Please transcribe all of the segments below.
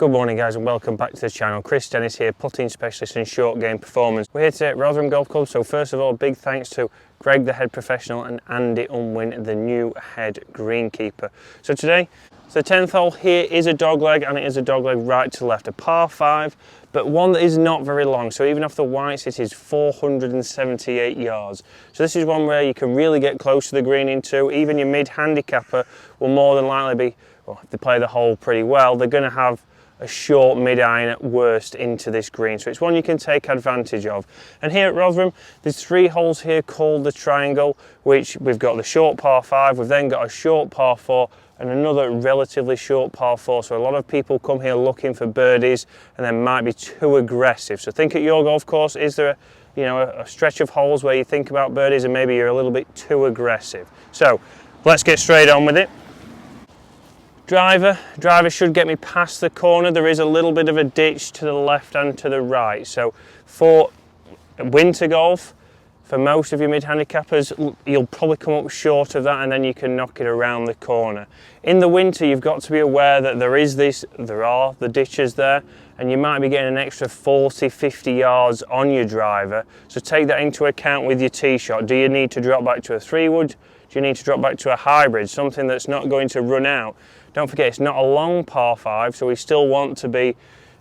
Good morning guys and welcome back to the channel. Chris Dennis here, putting specialist in short game performance. We're here today at Rotherham Golf Club, so first of all, big thanks to Greg the head professional and Andy Unwin the new head greenkeeper. So today, the 10th hole here is a dogleg, and it is a dogleg right to left, a par 5, but one that is not very long. So even off the whites it is 478 yards. So this is one where you can really get close to the green into. Even your mid handicapper will more than likely be, well, if they play the hole pretty well, they're going to have a short mid-iron at worst into this green, so it's one you can take advantage of. And here at Rotherham, there's 3 holes here called the triangle, which we've got the short par 5, we've then got a short par 4 and another relatively short par 4. So a lot of people come here looking for birdies and then might be too aggressive. So think at your golf course, is there a stretch of holes where you think about birdies and maybe you're a little bit too aggressive? So let's get straight on with it. Driver should get me past the corner. There is a little bit of a ditch to the left and to the right. So for winter golf, for most of your mid-handicappers, you'll probably come up short of that and then you can knock it around the corner. In the winter, you've got to be aware that there are the ditches there, and you might be getting an extra 40, 50 yards on your driver. So take that into account with your tee shot. Do you need to drop back to a 3-wood? Do you need to drop back to a hybrid, something that's not going to run out? Don't forget, it's not a long par 5, so we still want to be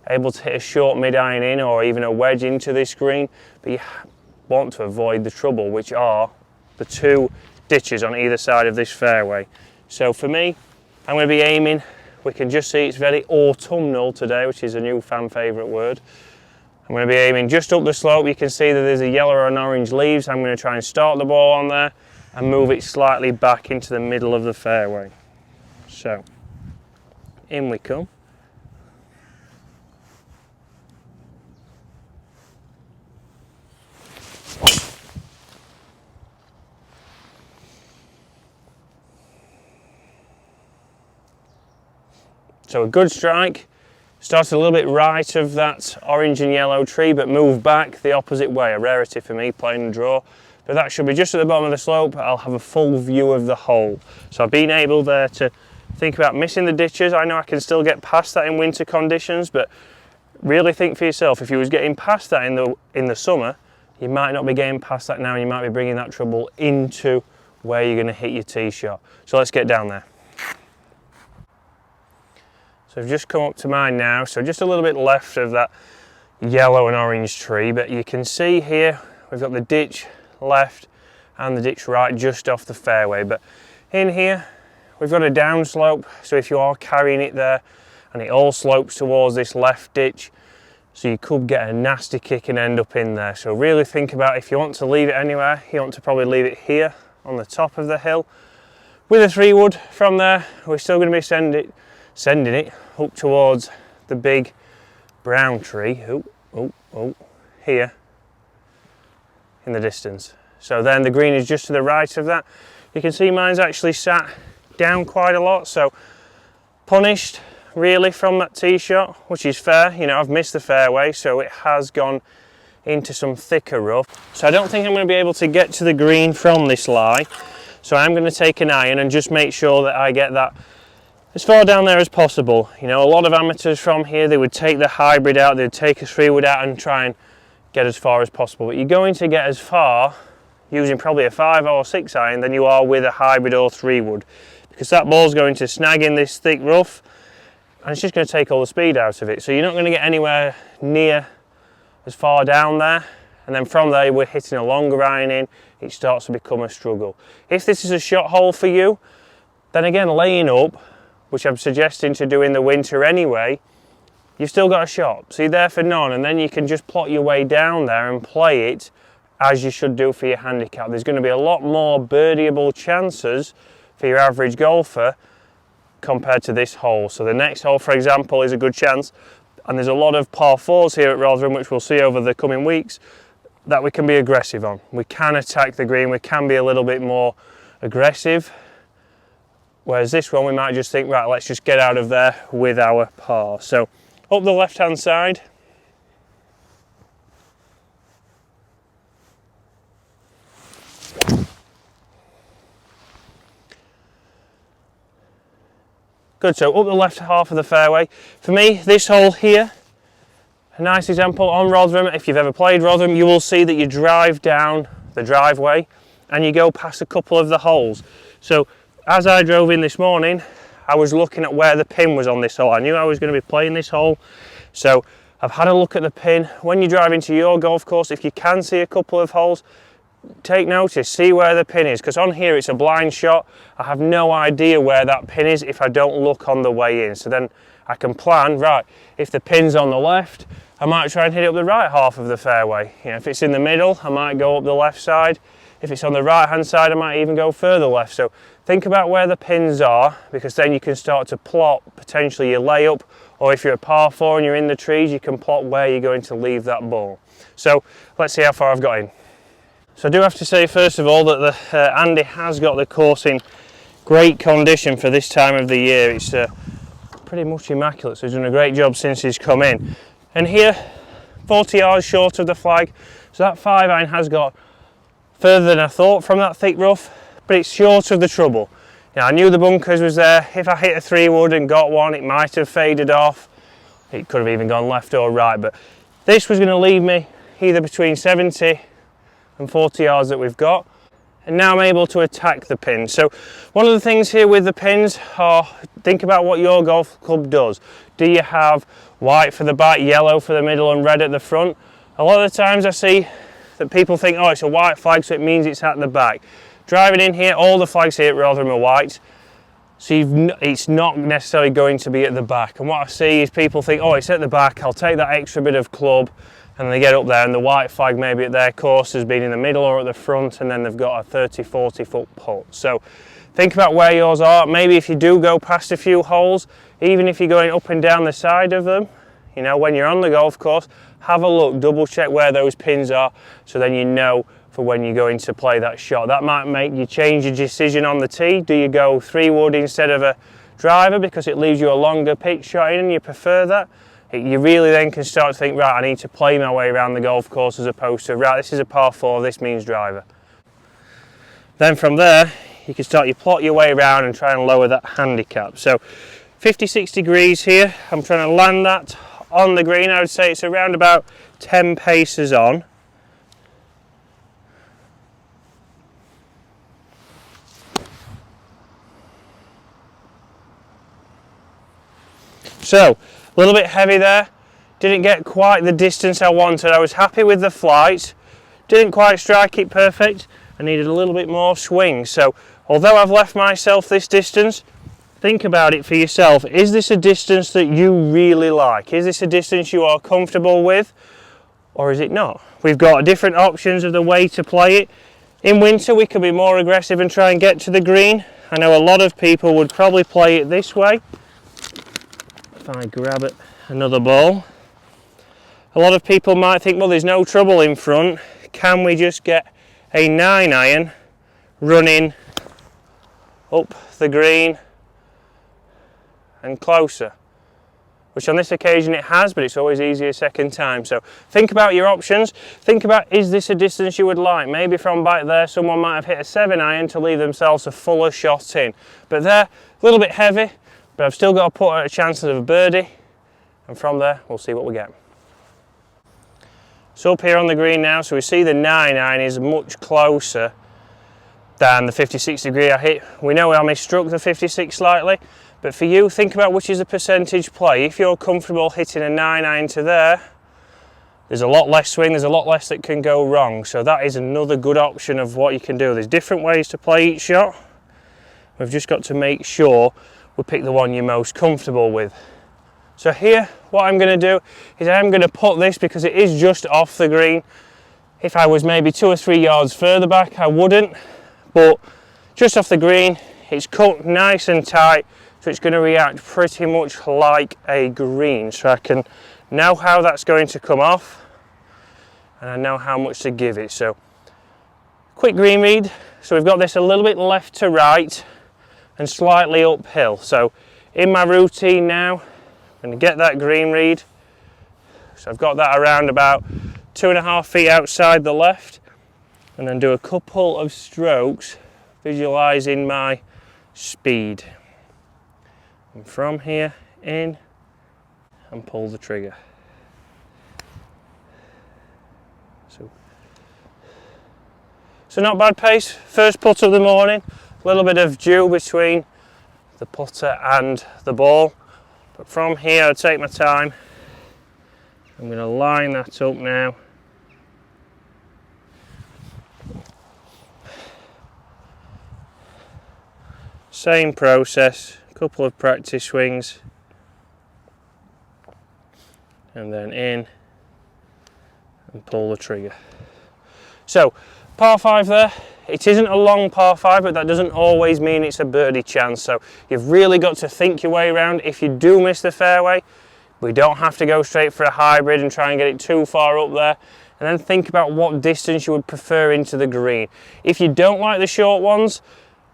able to hit a short mid-iron in or even a wedge into this green, but you want to avoid the trouble, which are the 2 ditches on either side of this fairway. So for me, I'm going to be aiming, we can just see it's very autumnal today, which is a new fan favourite word. I'm going to be aiming just up the slope. You can see that there's a yellow and orange leaves. I'm going to try and start the ball on there and move it slightly back into the middle of the fairway. So in we come. So a good strike, starts a little bit right of that orange and yellow tree, but move back the opposite way, a rarity for me playing the draw. But that should be just at the bottom of the slope. I'll have a full view of the hole. So I've been able there to think about missing the ditches. I know I can still get past that in winter conditions, but really think for yourself, if you was getting past that in the summer, you might not be getting past that now, and you might be bringing that trouble into where you're going to hit your tee shot. So let's get down there. So I've just come up to mine now, so just a little bit left of that yellow and orange tree, but you can see here we've got the ditch left and the ditch right just off the fairway. But in here we've got a downslope, so if you are carrying it there, and it all slopes towards this left ditch, so you could get a nasty kick and end up in there. So really think about, if you want to leave it anywhere, you want to probably leave it here on the top of the hill. With a 3-wood from there, we're still going to be sending it up towards the big brown tree, here in the distance. So then the green is just to the right of that. You can see mine's actually sat down quite a lot, so punished really from that tee shot, which is fair. You know, I've missed the fairway, so it has gone into some thicker rough. So I don't think I'm going to be able to get to the green from this lie, so I'm going to take an iron and just make sure that I get that as far down there as possible. You know, a lot of amateurs from here, they would take the hybrid out, they'd take a 3-wood out and try and get as far as possible, but you're going to get as far using probably a 5 or 6 iron than you are with a hybrid or 3-wood, because that ball's going to snag in this thick rough and it's just going to take all the speed out of it. So you're not going to get anywhere near as far down there, and then from there we're hitting a longer iron in, it starts to become a struggle. If this is a shot hole for you, then again, laying up, which I'm suggesting to do in the winter anyway, you've still got a shot. So you're there for none, and then you can just plot your way down there and play it as you should do for your handicap. There's going to be a lot more birdieable chances for your average golfer compared to this hole. So the next hole, for example, is a good chance, and there's a lot of par 4s here at Rotherham, which we'll see over the coming weeks, that we can be aggressive on. We can attack the green, we can be a little bit more aggressive. Whereas this one, we might just think, right, let's just get out of there with our par. So up the left-hand side, Good, so up the left half of the fairway. For me, this hole here, a nice example on Rotherham. If you've ever played Rotherham, you will see that you drive down the driveway and you go past a couple of the holes. So as I drove in this morning, I was looking at where the pin was on this hole. I knew I was going to be playing this hole, so I've had a look at the pin. When you drive into your golf course, if you can see a couple of holes, take notice, see where the pin is, because on here it's a blind shot. I have no idea where that pin is if I don't look on the way in. So then I can plan, right, if the pin's on the left, I might try and hit it up the right half of the fairway. You know, if it's in the middle, I might go up the left side. If it's on the right hand side, I might even go further left. So think about where the pins are, because then you can start to plot potentially your layup, or if you're a par 4 and you're in the trees, you can plot where you're going to leave that ball. So let's see how far I've got in. So I do have to say first of all that Andy has got the course in great condition for this time of the year. It's pretty much immaculate, so he's done a great job since he's come in. And here, 40 yards short of the flag, so that 5-iron has got further than I thought from that thick rough, but it's short of the trouble. Now, I knew the bunkers was there. If I hit a 3-wood and got one, it might have faded off. It could have even gone left or right, but this was going to leave me either between 70 and 40 yards that we've got, and now I'm able to attack the pin. So one of the things here with the pins are, think about what your golf club does. Do you have white for the back, yellow for the middle and red at the front? A lot of the times I see that people think, oh, it's a white flag, so it means it's at the back. Driving in here, all the flags here at Rotherham are white, so it's not necessarily going to be at the back. And what I see is people think, oh, it's at the back, I'll take that extra bit of club, and they get up there and the white flag maybe at their course has been in the middle or at the front, and then they've got a 30-40 foot putt. So think about where yours are. Maybe if you do go past a few holes, even if you're going up and down the side of them, you know, when you're on the golf course, have a look, double check where those pins are, so then you know for when you're going to play that shot. That might make you change your decision on the tee. Do you go 3-wood instead of a driver because it leaves you a longer pitch shot in and you prefer that? You really then can start to think, right, I need to play my way around the golf course, as opposed to, right, this is a par 4, this means driver. Then from there, you can start, you plot your way around and try and lower that handicap. So 56 degrees here, I'm trying to land that on the green. I would say it's around about 10 paces on. So, a little bit heavy there, didn't get quite the distance I wanted. I was happy with the flight, didn't quite strike it perfect. I needed a little bit more swing. So, although I've left myself this distance, think about it for yourself. Is this a distance that you really like? Is this a distance you are comfortable with, or is it not? We've got different options of the way to play it. In winter, we could be more aggressive and try and get to the green. I know a lot of people would probably play it this way. If I grab it, another ball. A lot of people might think, well, there's no trouble in front. Can we just get a 9-iron running up the green and closer? Which on this occasion it has, but it's always easier second time. So think about your options. Think about, is this a distance you would like? Maybe from back there someone might have hit a 7-iron to leave themselves a fuller shot in. But there, a little bit heavy, but I've still got to put a chance of a birdie, and from there we'll see what we get. So up here on the green now, so we see the 9-iron is much closer than the 56 degree I hit. We know I misstruck the 56 slightly, but for you, think about which is the percentage play. If you're comfortable hitting a 9-iron to there, there's a lot less swing, there's a lot less that can go wrong. So that is another good option of what you can do. There's different ways to play each shot. We've just got to make sure we pick the one you're most comfortable with. So here, what I'm going to do is I'm going to put this, because it is just off the green. If I was maybe 2 or 3 yards further back, I wouldn't, but just off the green, it's cut nice and tight, so it's going to react pretty much like a green. So I can know how that's going to come off, and I know how much to give it. So quick green read. So we've got this a little bit left to right and slightly uphill. So in my routine now, I'm going to get that green read. So I've got that around about 2.5 feet outside the left, and then do a couple of strokes visualizing my speed. And from here, in, and pull the trigger. So not bad pace. First putt of the morning. A little bit of dew between the putter and the ball. But from here, I'll take my time. I'm going to line that up now. Same process, a couple of practice swings. And then in and pull the trigger. So, par 5 there. It isn't a long par 5, but that doesn't always mean it's a birdie chance. So you've really got to think your way around. If you do miss the fairway, we don't have to go straight for a hybrid and try and get it too far up there. And then think about what distance you would prefer into the green. If you don't like the short ones,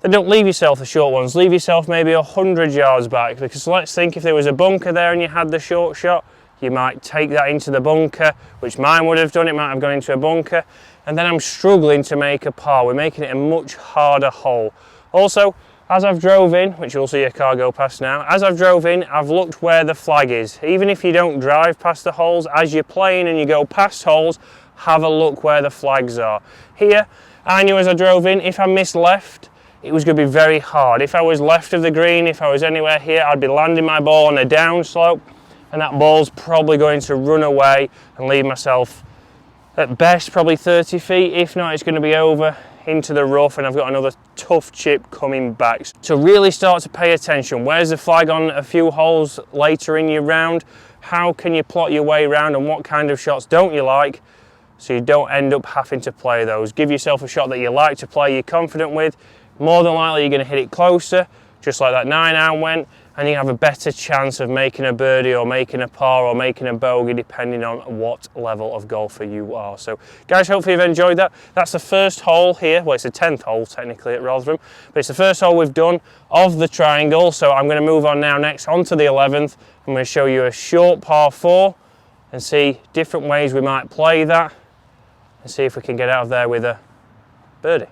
then don't leave yourself the short ones. Leave yourself maybe 100 yards back, because let's think if there was a bunker there and you had the short shot, you might take that into the bunker, which mine would have done. It might have gone into a bunker. And then I'm struggling to make a par. We're making it a much harder hole. Also, as I've drove in, which you'll see a car go past now, as I've drove in, I've looked where the flag is. Even if you don't drive past the holes, as you're playing and you go past holes, have a look where the flags are. Here, I knew as I drove in, if I missed left, it was going to be very hard. If I was left of the green, if I was anywhere here, I'd be landing my ball on a downslope, and that ball's probably going to run away and leave myself at best probably 30 feet. If not, it's going to be over into the rough, and I've got another tough chip coming back. So really start to pay attention. Where's the flag on a few holes later in your round? How can you plot your way around, and what kind of shots don't you like, so you don't end up having to play those? Give yourself a shot that you like to play, you're confident with. More than likely you're going to hit it closer, just like that 9-iron went, and you have a better chance of making a birdie or making a par or making a bogey, depending on what level of golfer you are. So guys, hopefully you've enjoyed that. That's the first hole here. Well, it's the 10th hole technically at Rotherham, but it's the first hole we've done of the triangle. So I'm going to move on now next onto the 11th. I'm going to show you a short par 4 and see different ways we might play that and see if we can get out of there with a birdie.